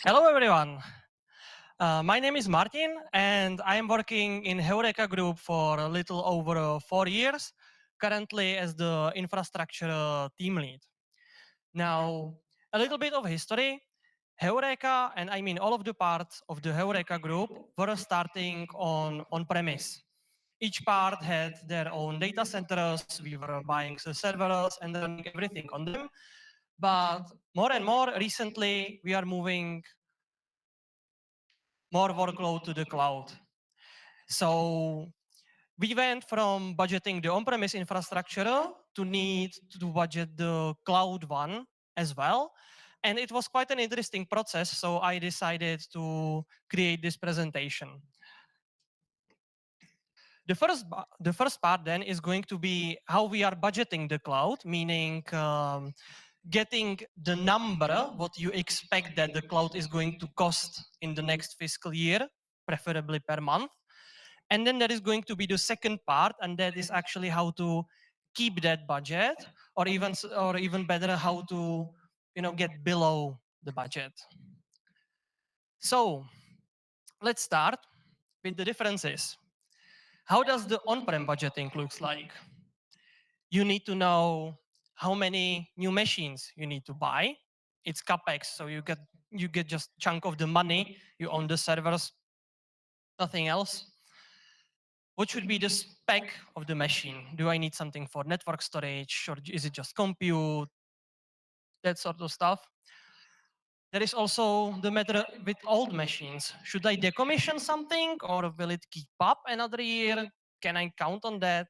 Hello, everyone. My name is Martin, and I am working in Heureka Group for a little over 4 years, currently as the infrastructure team lead. Now, a little bit of history. Heureka, and I mean all of the parts of the Heureka Group, were starting on-premise. Each part had their own data centers. We were buying the servers and running everything on them. But more and more recently, we are moving more workload to the cloud. So we went from budgeting the on-premise infrastructure to need to budget the cloud one as well. And it was quite an interesting process, so I decided to create this presentation. The first part then is going to be how we are budgeting the cloud, meaning getting the number, what you expect that the cloud is going to cost in the next fiscal year, preferably per month. And then there is going to be the second part, and that is actually how to keep that budget, or even better, how to get below the budget. So let's start with the differences. How does the on-prem budgeting looks like? You need to know how many new machines you need to buy. It's capex, so you get just chunk of the money. You own the servers, nothing else. What should be the spec of the machine? Do I need something for network storage, or is it just compute? That sort of stuff. There is also the matter with old machines. Should I decommission something, or will it keep up another year? Can I count on that?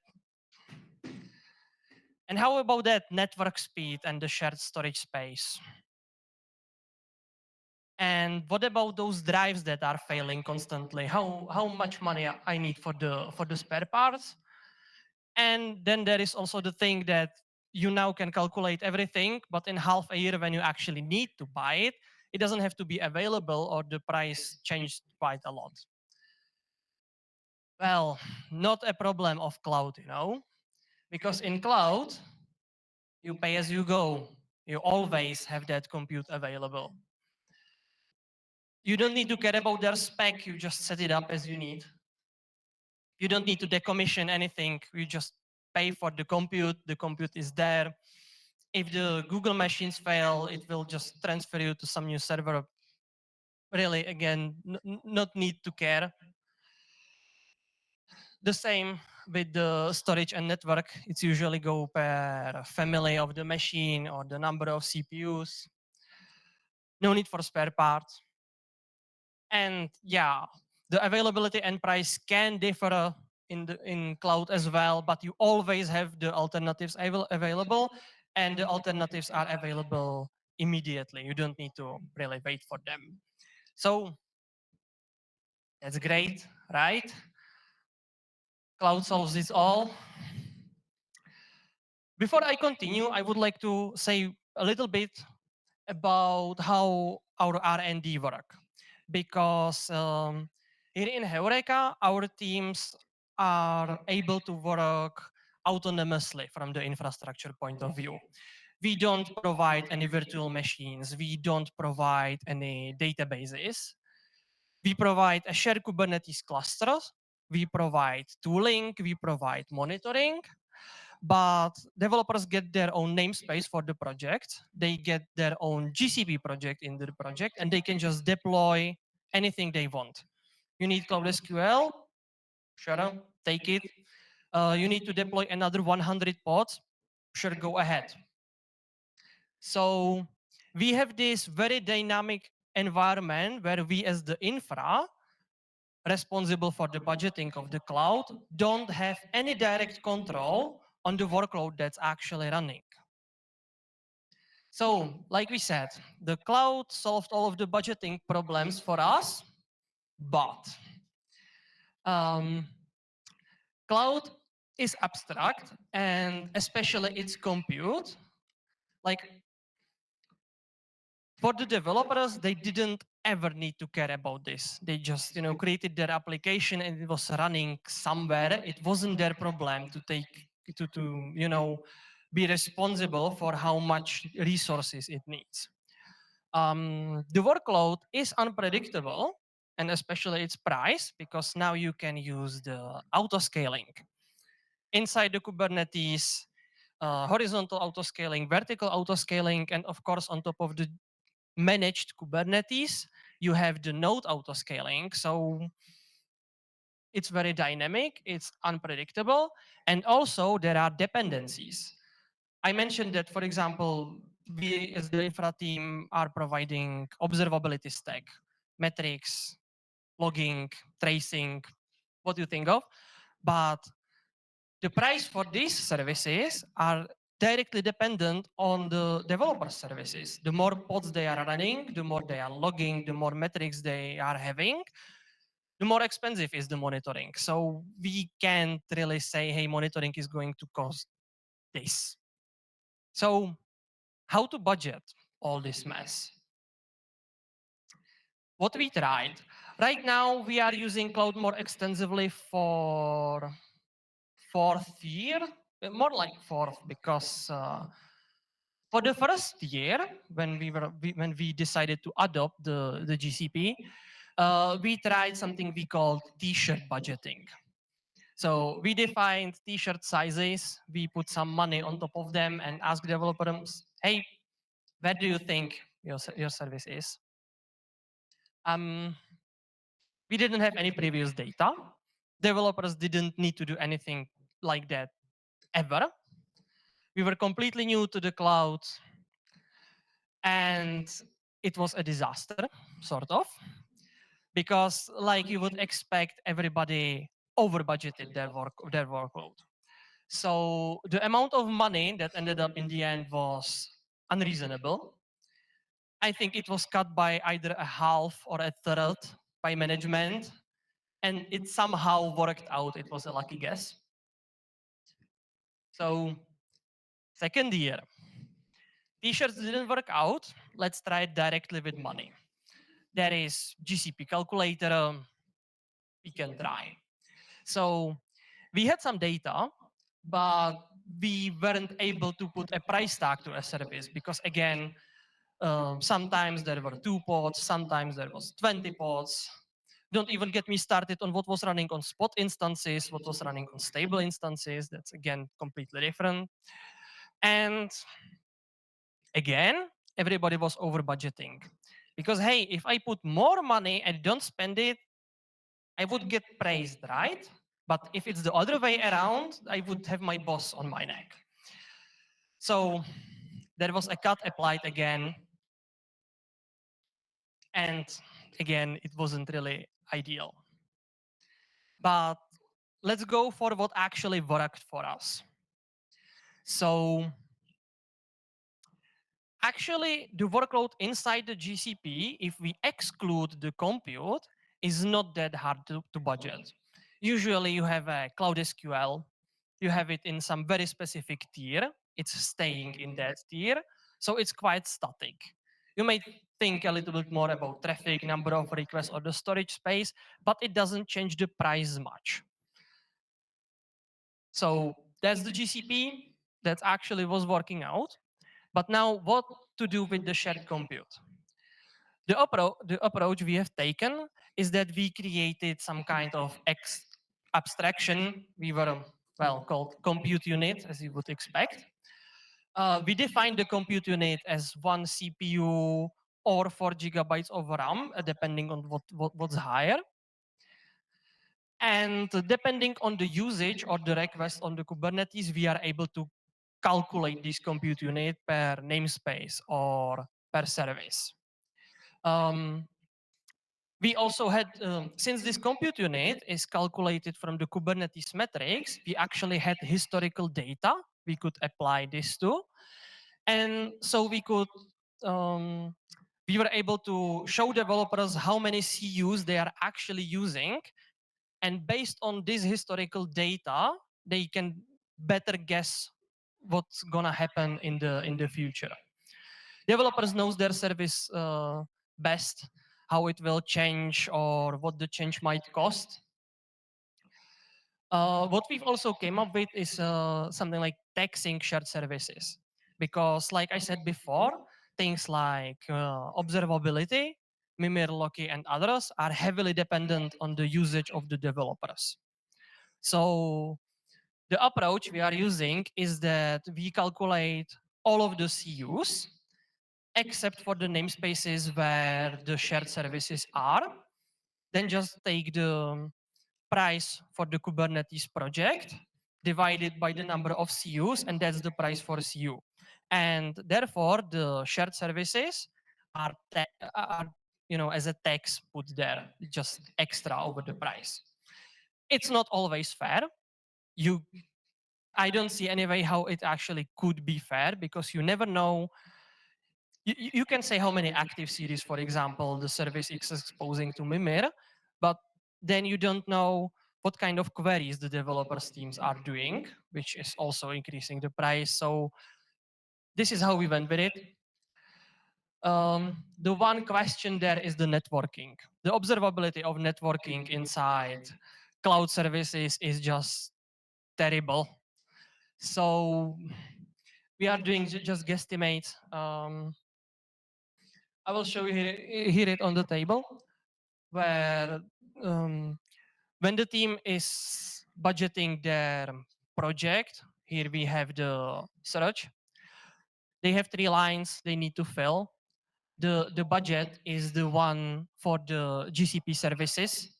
And how about that network speed and the shared storage space? And what about those drives that are failing constantly? How much money I need for the spare parts? And then there is also the thing that you now can calculate everything, but in half a year when you actually need to buy it, it doesn't have to be available, or the price changed quite a lot. Well, not a problem of cloud, because in cloud, you pay as you go. You always have that compute available. You don't need to care about their spec. You just set it up as you need. You don't need to decommission anything. You just pay for the compute. The compute is there. If the Google machines fail, it will just transfer you to some new server. Really, again, not need to care. The same with the storage and network. It's usually go per family of the machine or the number of CPUs. No need for spare parts. And yeah, the availability and price can differ in cloud as well, but you always have the alternatives available, and the alternatives are available immediately. You don't need to really wait for them. So that's great, right? Cloud solves this all. Before I continue, I would like to say a little bit about how our R&D work, because here in Heureka, our teams are able to work autonomously from the infrastructure point of view. We don't provide any virtual machines. We don't provide any databases. We provide a shared Kubernetes clusters. We provide tooling. We provide monitoring. But developers get their own namespace for the project. They get their own GCP project in the project, and they can just deploy anything they want. You need Cloud SQL? Sure, take it. You need to deploy another 100 pods? Sure, go ahead. So we have this very dynamic environment where we as the infra responsible for the budgeting of the cloud don't have any direct control on the workload that's actually running. So, like we said, the cloud solved all of the budgeting problems for us, but cloud is abstract, and especially its compute. Like, for the developers, they didn't ever need to care about this. They just, created their application and it was running somewhere. It wasn't their problem to be responsible for how much resources it needs. The workload is unpredictable, and especially its price, because now you can use the auto scaling inside the Kubernetes, horizontal auto scaling, vertical auto scaling, and of course, on top of the managed Kubernetes, you have the node auto scaling. So it's very dynamic, it's unpredictable, and also there are dependencies. I mentioned that, for example, we as the infra team are providing observability stack, metrics, logging, tracing, what you think of. But the price for these services are directly dependent on the developer services. The more pods they are running, the more they are logging, the more metrics they are having, the more expensive is the monitoring. So we can't really say, hey, monitoring is going to cost this. So how to budget all this mess? What we tried. Right now, we are using cloud more extensively for fourth year, more like fourth, because for the first year, when we decided to adopt the GCP, we tried something we called T-shirt budgeting. So we defined T-shirt sizes, we put some money on top of them, and ask developers, hey, where do you think your service is? Um, we didn't have any previous data. Developers didn't need to do anything like that ever. We were completely new to the cloud, and it was a disaster, sort of, because like you would expect, everybody over budgeted their workload. So the amount of money that ended up in the end was unreasonable. I think it was cut by either a half or a third by management, and it somehow worked out. It was a lucky guess. So second year, t-shirts didn't work out. Let's try it directly with money. There is GCP calculator. We can try. So we had some data, but we weren't able to put a price tag to a service because, again, sometimes there were 2 pods, sometimes there was 20 pods. Don't even get me started on what was running on spot instances, what was running on stable instances. That's, again, completely different. And again, everybody was over budgeting because, hey, if I put more money and don't spend it, I would get praised, right? But if it's the other way around, I would have my boss on my neck. So there was a cut applied again. And again, it wasn't really ideal. But let's go for what actually worked for us. So actually, the workload inside the GCP, if we exclude the compute, is not that hard to budget. Usually you have a Cloud SQL, you have it in some very specific tier, it's staying in that tier, so it's quite static. You may think a little bit more about traffic, number of requests, or the storage space, but it doesn't change the price much. So that's the GCP that actually was working out. But now what to do with the shared compute? The approach we have taken is that we created some kind of abstraction. We were, well, called compute unit, as you would expect. We defined the compute unit as one CPU or 4 gigabytes of RAM, depending on what's higher. And depending on the usage or the request on the Kubernetes, we are able to calculate this compute unit per namespace or per service. We also had, since this compute unit is calculated from the Kubernetes metrics, we actually had historical data we could apply this to. And so we were able to show developers how many CUs they are actually using. And based on this historical data, they can better guess what's gonna happen in the future. Developers knows their service best, how it will change or what the change might cost. What we've also came up with is something like taxing shared services, because like I said before, things like observability, Mimir, Loki, and others are heavily dependent on the usage of the developers. So the approach we are using is that we calculate all of the CUs except for the namespaces where the shared services are. Then just take the price for the Kubernetes project divided by the number of CUs, and that's the price for CU. And therefore, the shared services are, are as a tax put there, just extra over the price. It's not always fair. You I don't see any way how it actually could be fair because you never know. You can say how many active series, for example, the service is exposing to Mimir, but then you don't know what kind of queries the developers teams are doing, which is also increasing the price. So this is how we went with it. The one question there is the networking. The observability of networking inside cloud services is just terrible. So we are doing just guesstimate. I will show you here it on the table where um, when the team is budgeting their project, here we have the search. They have 3 lines they need to fill. The budget is the one for the GCP services.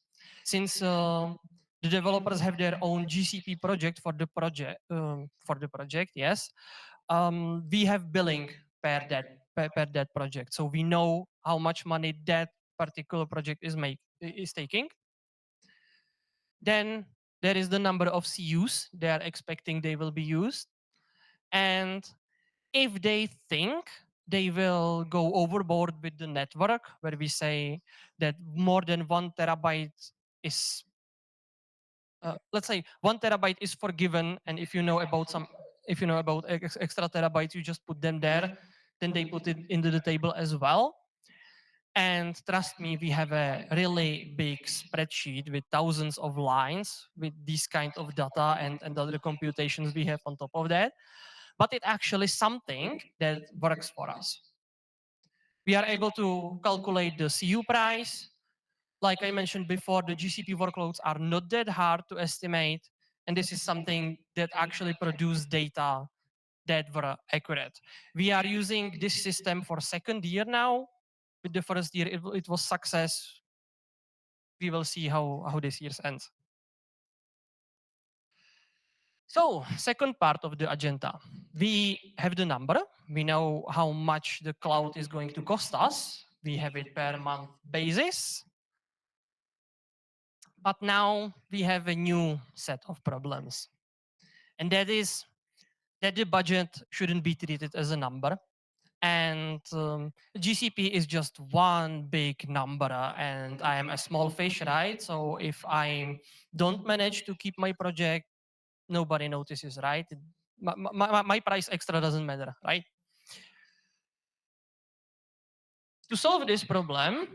Since the developers have their own GCP project for the project, yes, we have billing per that project, so we know how much money that particular project is taking. Then there is the number of CUs they are expecting they will be used, and if they think they will go overboard with the network, where we say that more than 1 terabyte is let's say 1 terabyte is forgiven, and if you know about extra terabytes, you just put them there, then they put it into the table as well. And trust me, we have a really big spreadsheet with thousands of lines with this kind of data and other computations we have on top of that. But it actually something that works for us. We are able to calculate the CU price. Like I mentioned before, the GCP workloads are not that hard to estimate. And this is something that actually produce data that were accurate. We are using this system for second year now. With the first year, it was success. We will see how this year ends. So, second part of the agenda. We have the number. We know how much the cloud is going to cost us. We have it per month basis. But now we have a new set of problems. And that is that the budget shouldn't be treated as a number. And GCP is just one big number, and I am a small fish, right? So if I don't manage to keep my project, nobody notices, right? My price extra doesn't matter, right? To solve this problem,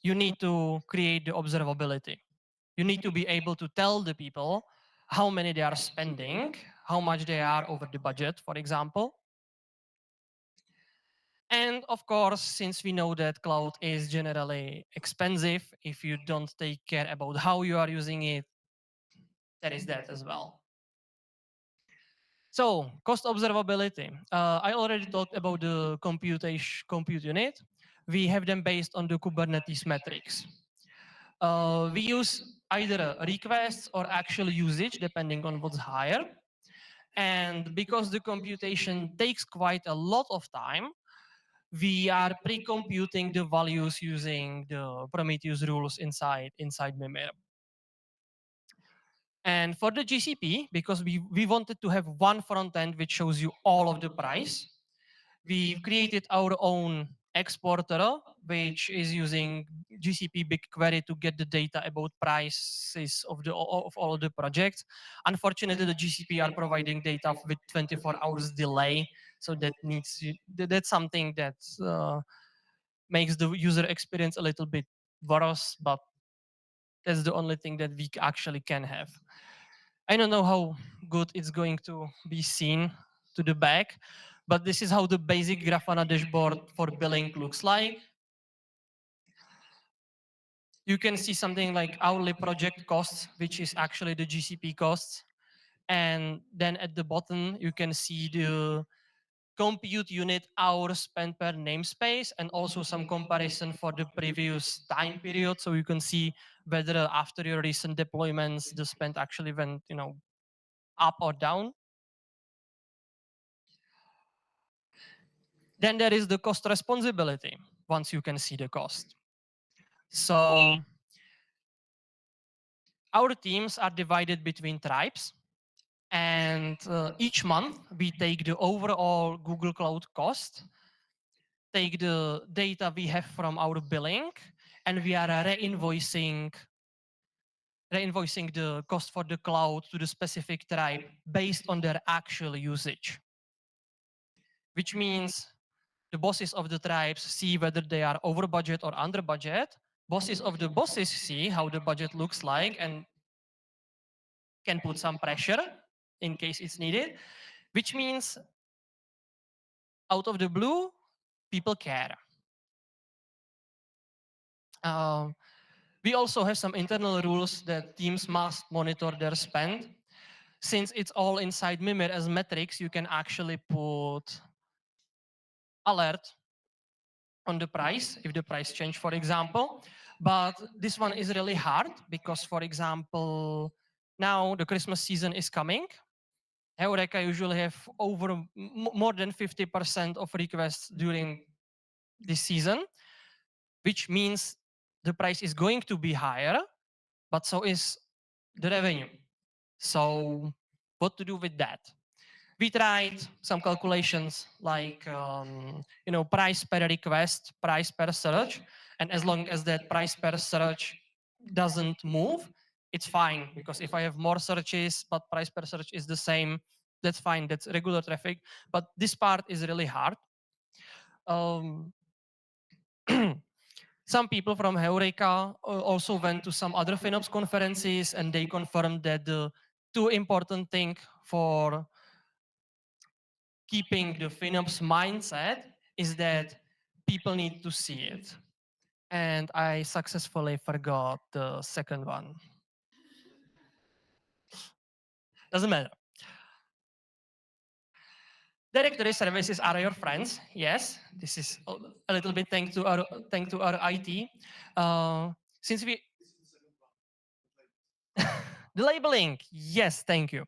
you need to create the observability. You need to be able to tell the people how many they are spending, how much they are over the budget, for example. And of course, since we know that cloud is generally expensive, if you don't take care about how you are using it, there is that as well. So, cost observability. I already talked about the compute unit. We have them based on the Kubernetes metrics. We use either requests or actual usage, depending on what's higher. And because the computation takes quite a lot of time, we are pre-computing the values using the Prometheus rules inside Mimir. And for the GCP, because we wanted to have one front end which shows you all of the price, we've created our own exporter, which is using GCP BigQuery to get the data about prices of all of the projects. Unfortunately, the GCP are providing data with 24 hours delay, so that's something that makes the user experience a little bit worse, but that's the only thing that we actually can have. I don't know how good it's going to be seen to the back, But this is how the basic Grafana dashboard for billing looks like. You can see something like hourly project costs, which is actually the GCP costs. And then at the bottom, you can see the compute unit hours spent per namespace and also some comparison for the previous time period. So you can see whether after your recent deployments, the spend actually went, up or down. Then there is the cost responsibility once you can see the cost. So our teams are divided between tribes. And each month we take the overall Google Cloud cost, take the data we have from our billing, and we are reinvoicing the cost for the cloud to the specific tribe based on their actual usage. Which means the bosses of the tribes see whether they are over budget or under budget. Bosses of the bosses see how the budget looks like and can put some pressure in case it's needed, which means out of the blue, people care. We also have some internal rules that teams must monitor their spend. Since it's all inside Mimir as metrics, you can actually put alert on the price if the price change, for example. But this one is really hard because, for example, now the Christmas season is coming. Heureka usually have over more than 50% of requests during this season, which means the price is going to be higher, but so is the revenue. So what to do with that? We tried some calculations like price per request, price per search, and as long as that price per search doesn't move, it's fine, because if I have more searches but price per search is the same, that's fine, that's regular traffic. But this part is really hard. Some people from Heureka also went to some other FinOps conferences, and they confirmed that the two important things for keeping the FinOps mindset is that people need to see it. And I successfully forgot the second one. Doesn't matter. Directory services are your friends. Yes, this is a little bit thanks to our IT. Since we the labeling, yes, thank you.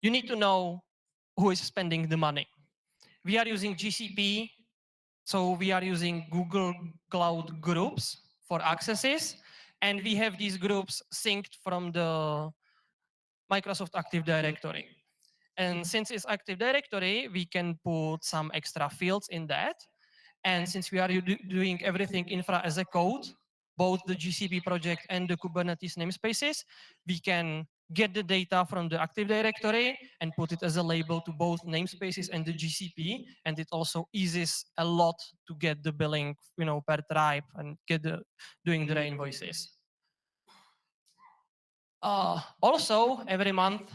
You need to know who is spending the money. We are using GCP, so we are using Google Cloud groups for accesses, and we have these groups synced from the Microsoft Active Directory. And since it's Active Directory, we can put some extra fields in that. And since we are doing everything infra as a code, both the GCP project and the Kubernetes namespaces, we can get the data from the Active Directory and put it as a label to both namespaces and the GCP. And it also eases a lot to get the billing, per tribe and doing the invoices. Also, every month,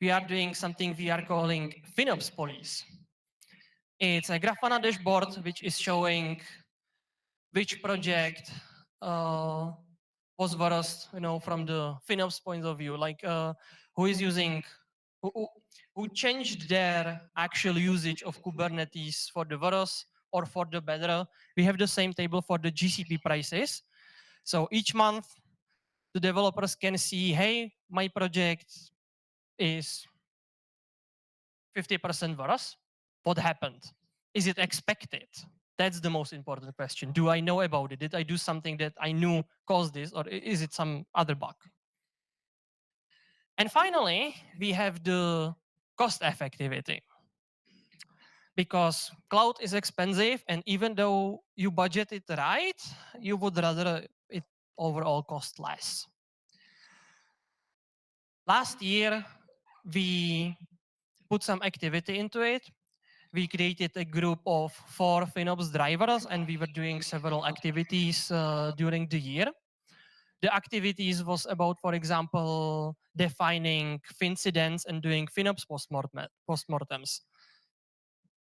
we are doing something we are calling FinOps Police. It's a Grafana dashboard which is showing which project was worst, from the FinOps point of view, like who is using, who changed their actual usage of Kubernetes for the worse or for the better. We have the same table for the GCP prices. So each month, the developers can see, hey, my project is 50% worse. What happened? Is it expected? That's the most important question. Do I know about it? Did I do something that I knew caused this, or is it some other bug? And finally, we have the cost effectivity. Because cloud is expensive, and even though you budget it right, you would rather it overall cost less. Last year, we put some activity into it. We created a group of 4 FinOps drivers, and we were doing several activities during the year. The activities was about, for example, defining fincidents and doing FinOps postmortems.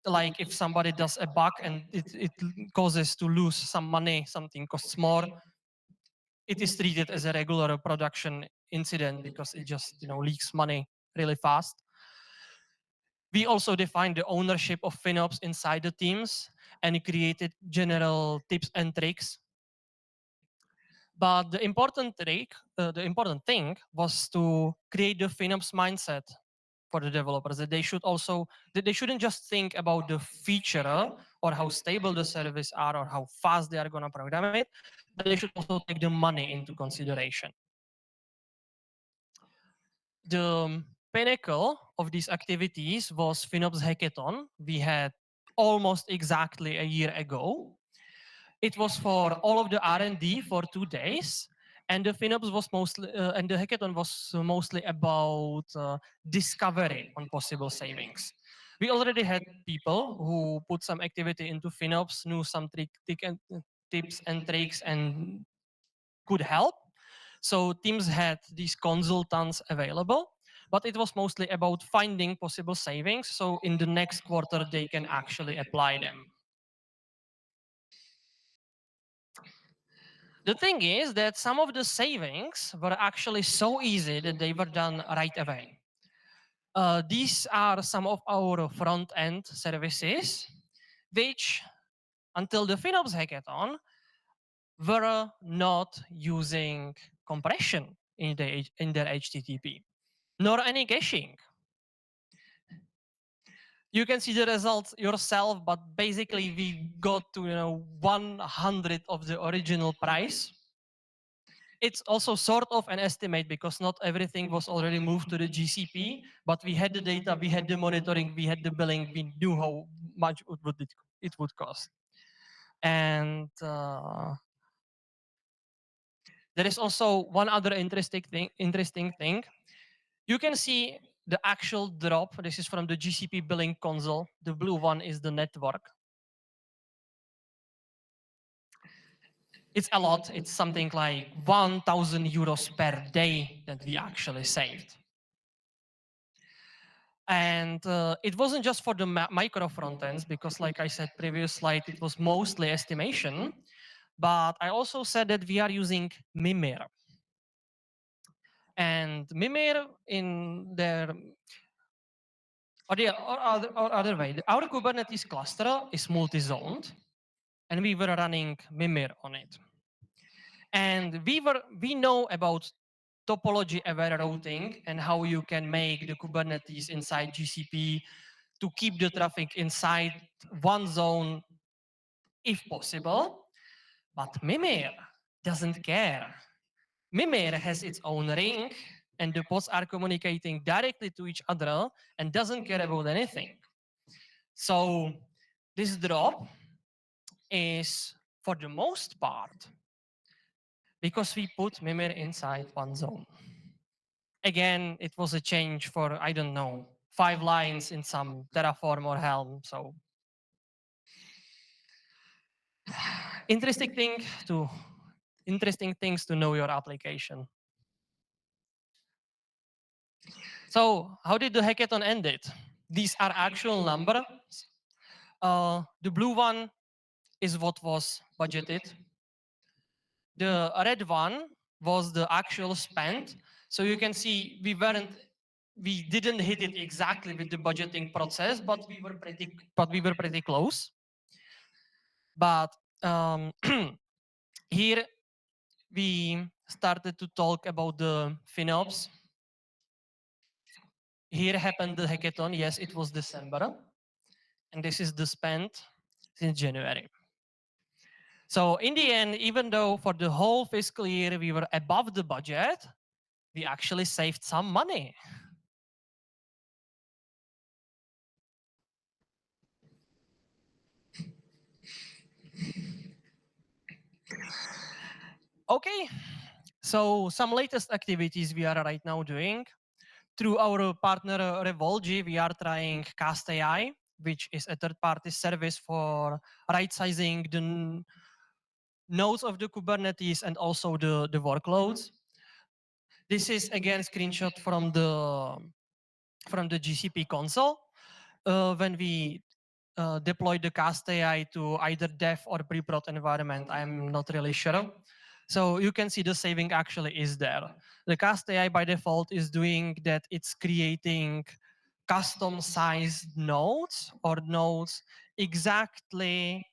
Like if somebody does a bug and it causes to lose some money, something costs more, it is treated as a regular production incident because it just leaks money really fast. We also defined the ownership of FinOps inside the teams and created general tips and tricks. But the important thing was to create the FinOps mindset for the developers, that they shouldn't just think about the feature or how stable the service are or how fast they are going to program it, but they should also take the money into consideration. The pinnacle of these activities was FinOps Hackathon. We had almost exactly a year ago. It was for all of the R&D for 2 days, and the FinOps was mostly and the hackathon was mostly about discovery on possible savings. We already had people who put some activity into FinOps, knew some tips and tricks, and could help. So teams had these consultants available, but it was mostly about finding possible savings. So in the next quarter, they can actually apply them. The thing is that some of the savings were actually so easy that they were done right away. These are some of our front end services, which until the FinOps hackathon were not using compression in their HTTP, nor any caching. You can see the results yourself, but basically we got to 100 of the original price. It's also sort of an estimate because not everything was already moved to the GCP, but we had the data, we had the monitoring, we had the billing, we knew how much it would cost. And there is also one other interesting thing. You can see the actual drop. This is from the GCP billing console. The blue one is the network. It's a lot. It's something like 1,000 euros per day that we actually saved. And it wasn't just for the micro frontends, because like I said previous slide, it was mostly estimation. But I also said that we are using Mimir. And Mimir in their or other way, our Kubernetes cluster is multi-zoned, and we were running Mimir on it. And we know about topology-aware routing and how you can make the Kubernetes inside GCP to keep the traffic inside one zone if possible. But Mimir doesn't care. Mimir has its own ring, and the pods are communicating directly to each other and doesn't care about anything. So this drop is, for the most part, because we put Mimir inside one zone. Again, it was a change for, I don't know, 5 lines in some Terraform or Helm. So interesting things to know your application. So how did the hackathon end it? These are actual numbers. The blue one is what was budgeted. The red one was the actual spend. So you can see we didn't hit it exactly with the budgeting process, but we were pretty close. But here we started to talk about the FinOps. Here happened the hackathon. Yes, it was December. And this is the spend since January. So in the end, even though for the whole fiscal year we were above the budget, we actually saved some money. Okay, so some latest activities we are right now doing. Through our partner Revolgi, we are trying Cast AI, which is a third-party service for right-sizing nodes of the Kubernetes and also the workloads. This is again screenshot from the GCP console. When we deploy the cast AI to either dev or pre-prod environment, I'm not really sure. So you can see the saving actually is there. The cast AI by default is doing that. It's creating custom sized nodes or nodes exactly.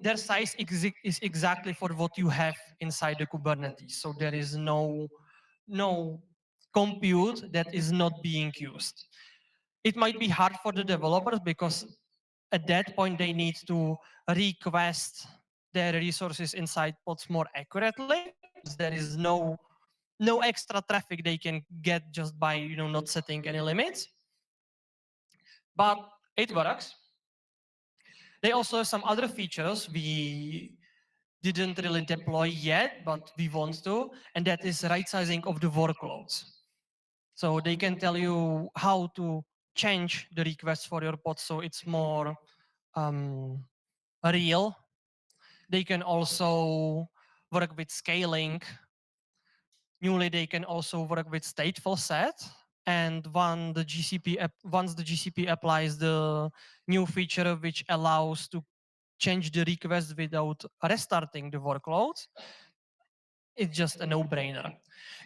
Their size is exactly for what you have inside the Kubernetes. So there is no compute that is not being used. It might be hard for the developers because at that point they need to request their resources inside pods more accurately because there is no extra traffic they can get just by not setting any limits. But it works. They also have some other features we didn't really deploy yet, but we want to, and that is right sizing of the workloads. So they can tell you how to change the request for your pod so it's more um, real. They can also work with scaling. Newly, they can also work with stateful set. And once the GCP applies the new feature which allows to change the request without restarting the workload, it's just a no-brainer.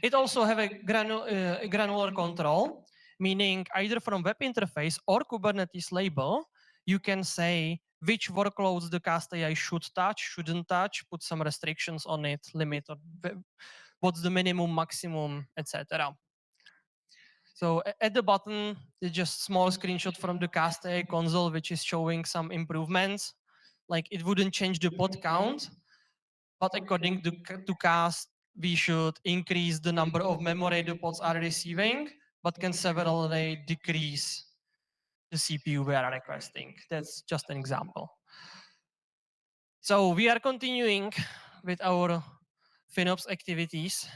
It also have a granular control, meaning either from web interface or Kubernetes label, you can say which workloads the cast AI should touch, shouldn't touch, put some restrictions on it, limit or what's the minimum, maximum, etc. So at the bottom, it's just small screenshot from the cast AI console, which is showing some improvements. Like it wouldn't change the pod count, but according to cast, we should increase the number of memory the pods are receiving, but can severely decrease the CPU we are requesting. That's just an example. So we are continuing with our FinOps activities.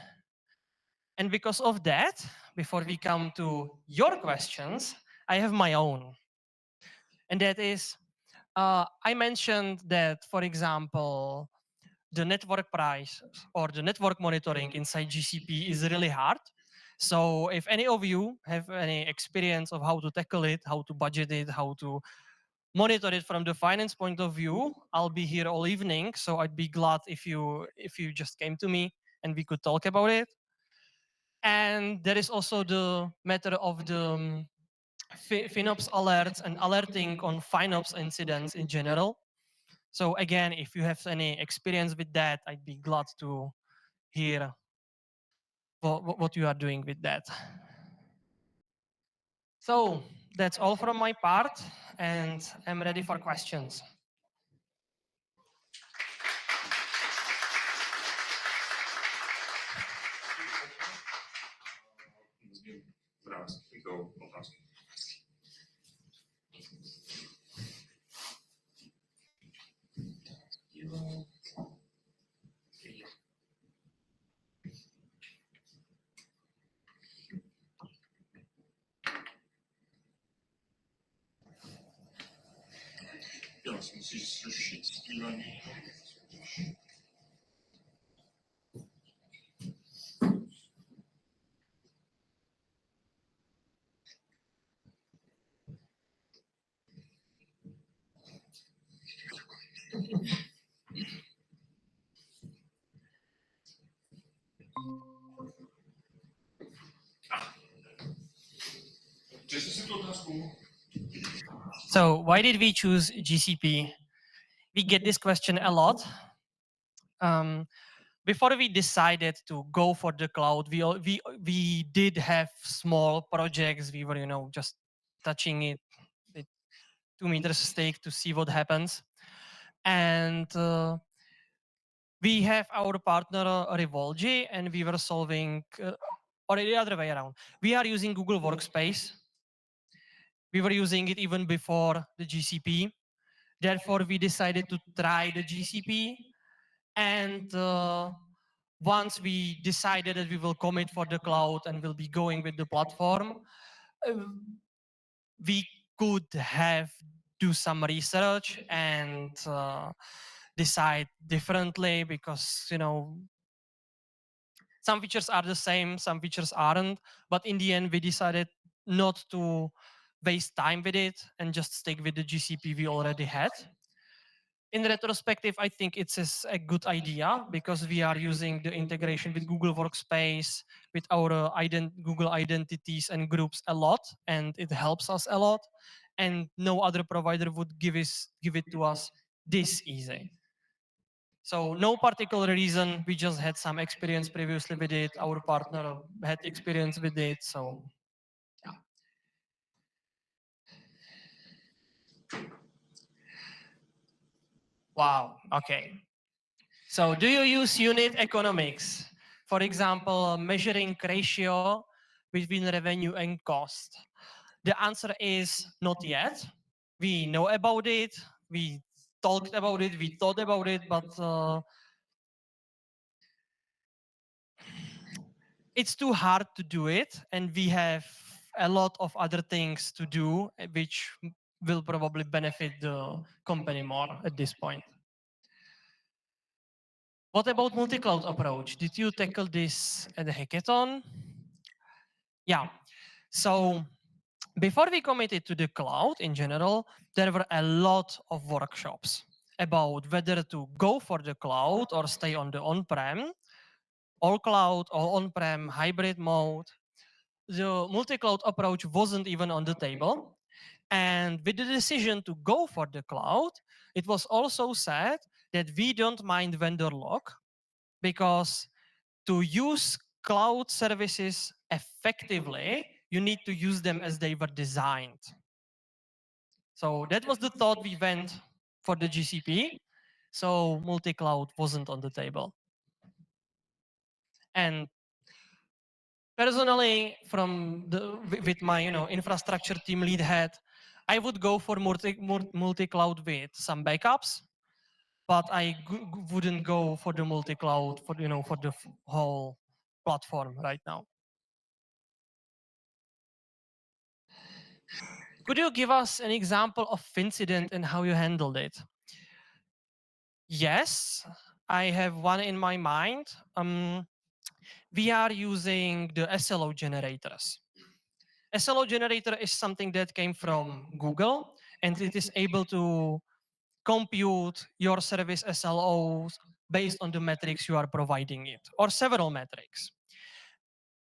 And because of that, before we come to your questions, I have my own. And that is, I mentioned that, for example, the network price or the network monitoring inside GCP is really hard. So if any of you have any experience of how to tackle it, how to budget it, how to monitor it from the finance point of view, I'll be here all evening. So I'd be glad if you just came to me and we could talk about it. And there is also the matter of the FinOps alerts and alerting on FinOps incidents in general. So again, if you have any experience with that, I'd be glad to hear what you are doing with that. So that's all from my part, and I'm ready for questions. So why did we choose GCP? We get this question a lot. Before we decided to go for the cloud, we did have small projects. We were just touching it with 2 meters stake to see what happens, and we have our partner Revolgy, and we were solving, or the other way around. We are using Google Workspace. We were using it even before the GCP. Therefore, we decided to try the GCP. And once we decided that we will commit for the cloud and will be going with the platform, uh, we could have do some research and decide differently because some features are the same, some features aren't. But in the end, we decided not to waste time with it and just stick with the GCP we already had. In retrospective, I think it's a good idea because we are using the integration with Google Workspace, with our Google identities and groups a lot, and it helps us a lot. And no other provider would give it to us this easy. So no particular reason. We just had some experience previously with it. Our partner had experience with it. So yeah. Wow. Okay. So do you use unit economics? For example, measuring ratio between revenue and cost. The answer is not yet. We know about it. We talked about it. We thought about it, but it's too hard to do it, and we have a lot of other things to do, which will probably benefit the company more at this point. What about multi-cloud approach? Did you tackle this at the hackathon? Yeah. So before we committed to the cloud in general, there were a lot of workshops about whether to go for the cloud or stay on the on-prem, all cloud or on-prem hybrid mode. The multi-cloud approach wasn't even on the table. And with the decision to go for the cloud, it was also said that we don't mind vendor lock because to use cloud services effectively, you need to use them as they were designed. So that was the thought we went for the GCP. So multi-cloud wasn't on the table. And personally, with my infrastructure team lead head, I would go for multi-cloud with some backups, but I wouldn't go for the multi-cloud for the whole platform right now. Could you give us an example of incident and how you handled it? Yes, I have one in my mind. We are using the SLO generators. SLO generator is something that came from Google, and it is able to compute your service SLOs based on the metrics you are providing it, or several metrics.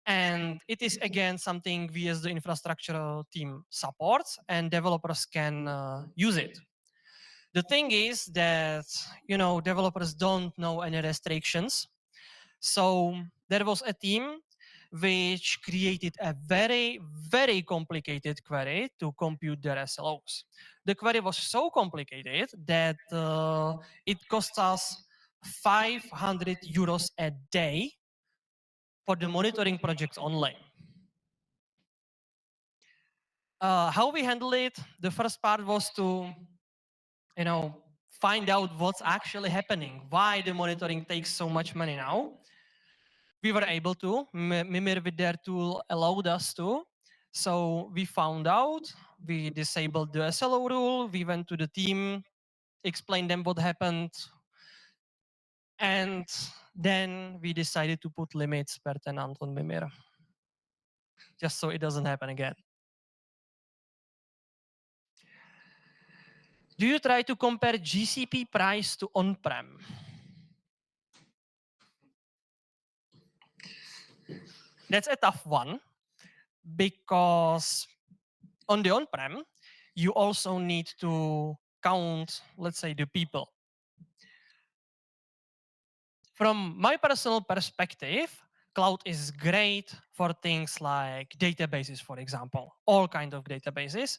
And it is again something we as the infrastructure team supports, and developers can use it. The thing is that developers don't know any restrictions. So there was a team which created a very, very complicated query to compute their SLOs. The query was so complicated that it cost us 500 euros a day for the monitoring projects only. How we handle it, the first part was to, find out what's actually happening, why the monitoring takes so much money now. We were able to. Mimir with their tool allowed us to. So we found out, we disabled the SLO rule, we went to the team, explained them what happened, and then we decided to put limits per tenant on Mimir, just so it doesn't happen again. Do you try to compare GCP price to on-prem? That's a tough one because on the on-prem, you also need to count, let's say, the people. From my personal perspective, cloud is great for things like databases, for example, all kinds of databases.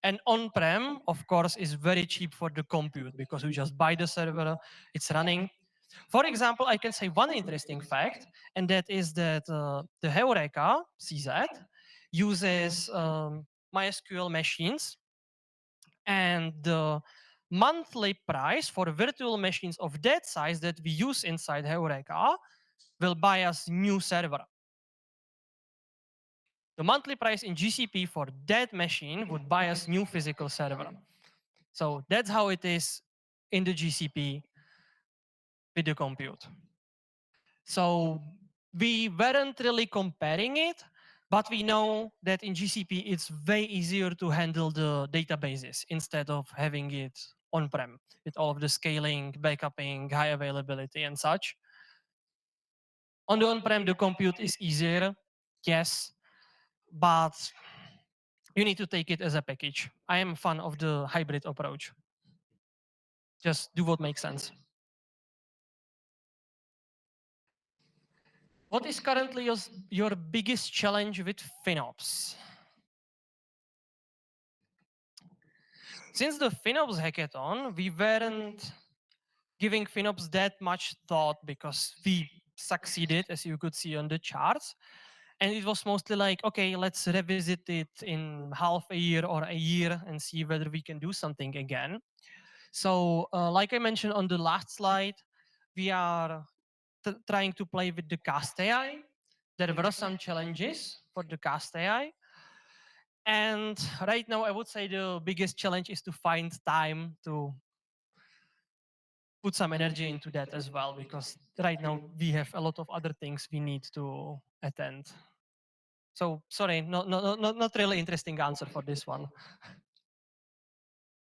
And on-prem, of course, is very cheap for the compute because you just buy the server, it's running. For example, I can say one interesting fact, and that is that the Heureka CZ uses MySQL machines, and the monthly price for virtual machines of that size that we use inside Heureka will buy us new server. The monthly price in GCP for that machine would buy us new physical server. So that's how it is in the GCP. with the compute. So we weren't really comparing it, but we know that in GCP it's way easier to handle the databases instead of having it on-prem with all of the scaling, backupping, high availability and such. On the on-prem, the compute is easier, yes, but you need to take it as a package. I am a fan of the hybrid approach. Just do what makes sense. What is currently your biggest challenge with FinOps? Since the FinOps hackathon, we weren't giving FinOps that much thought because we succeeded, as you could see on the charts. And it was mostly like, okay, let's revisit it in half a year or a year and see whether we can do something again. So, like I mentioned on the last slide, we are trying to play with the cast AI. There were some challenges for the cast AI. And right now, I would say the biggest challenge is to find time to put some energy into that as well, because right now we have a lot of other things we need to attend. So sorry, not really interesting answer for this one.